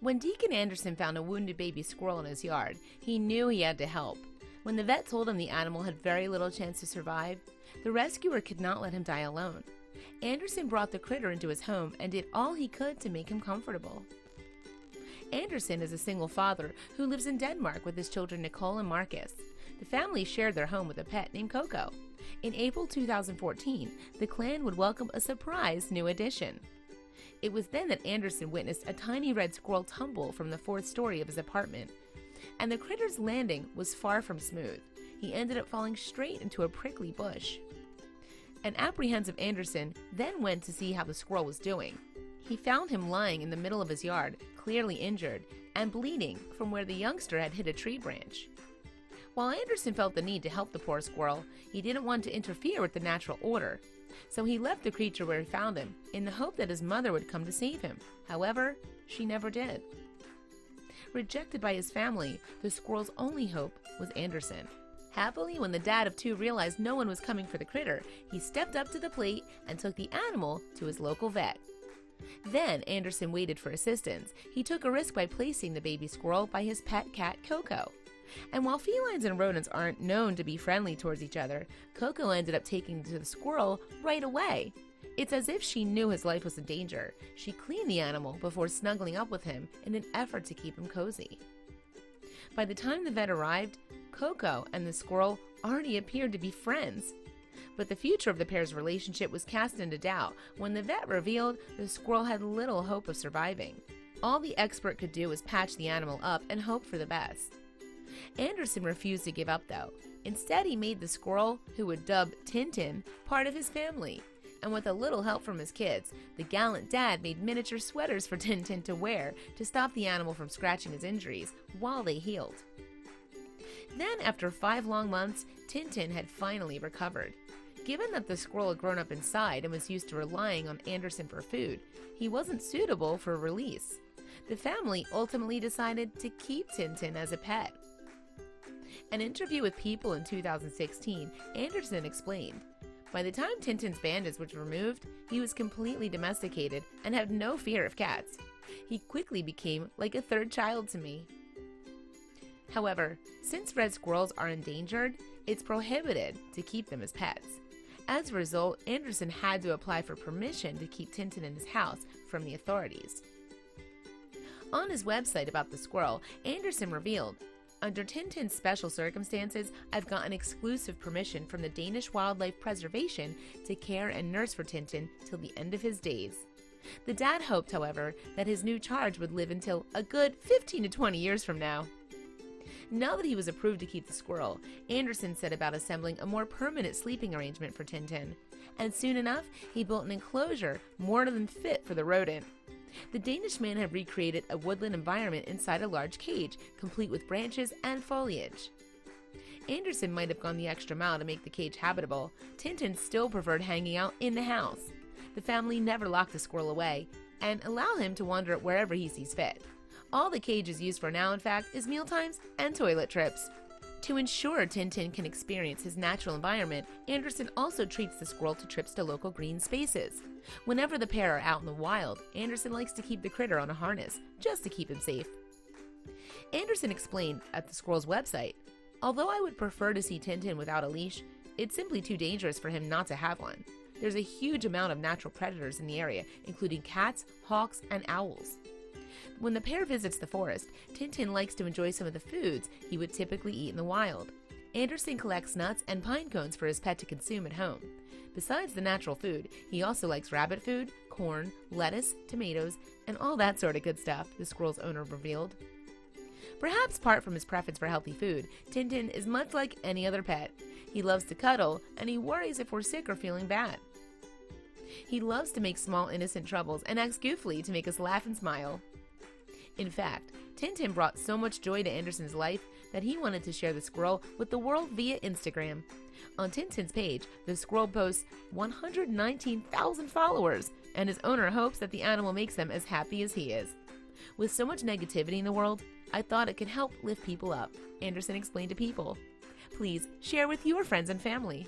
When Deacon Anderson found a wounded baby squirrel in his yard, he knew he had to help. When the vet told him the animal had very little chance to survive, the rescuer could not let him die alone. Anderson brought the critter into his home and did all he could to make him comfortable. Anderson is a single father who lives in Denmark with his children Nicole and Marcus. The family shared their home with a pet named Coco. In April 2014, the clan would welcome a surprise new addition. It was then that Anderson witnessed a tiny red squirrel tumble from the fourth story of his apartment. And the critter's landing was far from smooth. He ended up falling straight into a prickly bush. An apprehensive Anderson then went to see how the squirrel was doing. He found him lying in the middle of his yard, clearly injured, and bleeding from where the youngster had hit a tree branch. While Anderson felt the need to help the poor squirrel, he didn't want to interfere with the natural order. So he left the creature where he found him, in the hope that his mother would come to save him. However, she never did. Rejected by his family, the squirrel's only hope was Anderson. Happily, when the dad of two realized no one was coming for the critter, he stepped up to the plate and took the animal to his local vet. Then Anderson waited for assistance. He took a risk by placing the baby squirrel by his pet cat, Coco. And while felines and rodents aren't known to be friendly towards each other, Coco ended up taking to the squirrel right away. It's as if she knew his life was in danger. She cleaned the animal before snuggling up with him in an effort to keep him cozy. By the time the vet arrived, Coco and the squirrel already appeared to be friends. But the future of the pair's relationship was cast into doubt when the vet revealed the squirrel had little hope of surviving. All the expert could do was patch the animal up and hope for the best. Anderson refused to give up, though. Instead, he made the squirrel, who would dub Tintin, part of his family. And with a little help from his kids, the gallant dad made miniature sweaters for Tintin to wear to stop the animal from scratching his injuries while they healed. Then, after 5 long months, Tintin had finally recovered. Given that the squirrel had grown up inside and was used to relying on Anderson for food, he wasn't suitable for release. The family ultimately decided to keep Tintin as a pet. An interview with People in 2016, Anderson explained, "By the time Tintin's bandage was removed, he was completely domesticated and had no fear of cats. He quickly became like a third child to me." However, since red squirrels are endangered, it's prohibited to keep them as pets. As a result, Anderson had to apply for permission to keep Tintin in his house from the authorities. On his website about the squirrel, Anderson revealed, "Under Tintin's special circumstances, I've gotten exclusive permission from the Danish Wildlife Preservation to care and nurse for Tintin till the end of his days." The dad hoped, however, that his new charge would live until a good 15 to 20 years from now. Now that he was approved to keep the squirrel, Anderson set about assembling a more permanent sleeping arrangement for Tintin. And soon enough, he built an enclosure more than fit for the rodent. The Danish man had recreated a woodland environment inside a large cage, complete with branches and foliage. Anderson might have gone the extra mile to make the cage habitable. Tintin still preferred hanging out in the house. The family never locked the squirrel away and allow him to wander wherever he sees fit. All the cage is used for now, in fact, is mealtimes and toilet trips. To ensure Tintin can experience his natural environment, Anderson also treats the squirrel to trips to local green spaces. Whenever the pair are out in the wild, Anderson likes to keep the critter on a harness, just to keep him safe. Anderson explained at the squirrel's website, "Although I would prefer to see Tintin without a leash, it's simply too dangerous for him not to have one. There's a huge amount of natural predators in the area, including cats, hawks, and owls." When the pair visits the forest, Tintin likes to enjoy some of the foods he would typically eat in the wild. Anderson collects nuts and pine cones for his pet to consume at home. Besides the natural food, he also likes rabbit food, corn, lettuce, tomatoes, and all that sort of good stuff, the squirrel's owner revealed. Perhaps apart from his preference for healthy food, Tintin is much like any other pet. He loves to cuddle, and he worries if we're sick or feeling bad. He loves to make small innocent troubles and acts goofily to make us laugh and smile. In fact, Tintin brought so much joy to Anderson's life that he wanted to share the squirrel with the world via Instagram. On Tintin's page, the squirrel boasts 119,000 followers, and his owner hopes that the animal makes them as happy as he is. "With so much negativity in the world, I thought it could help lift people up," Anderson explained to People. Please share with your friends and family.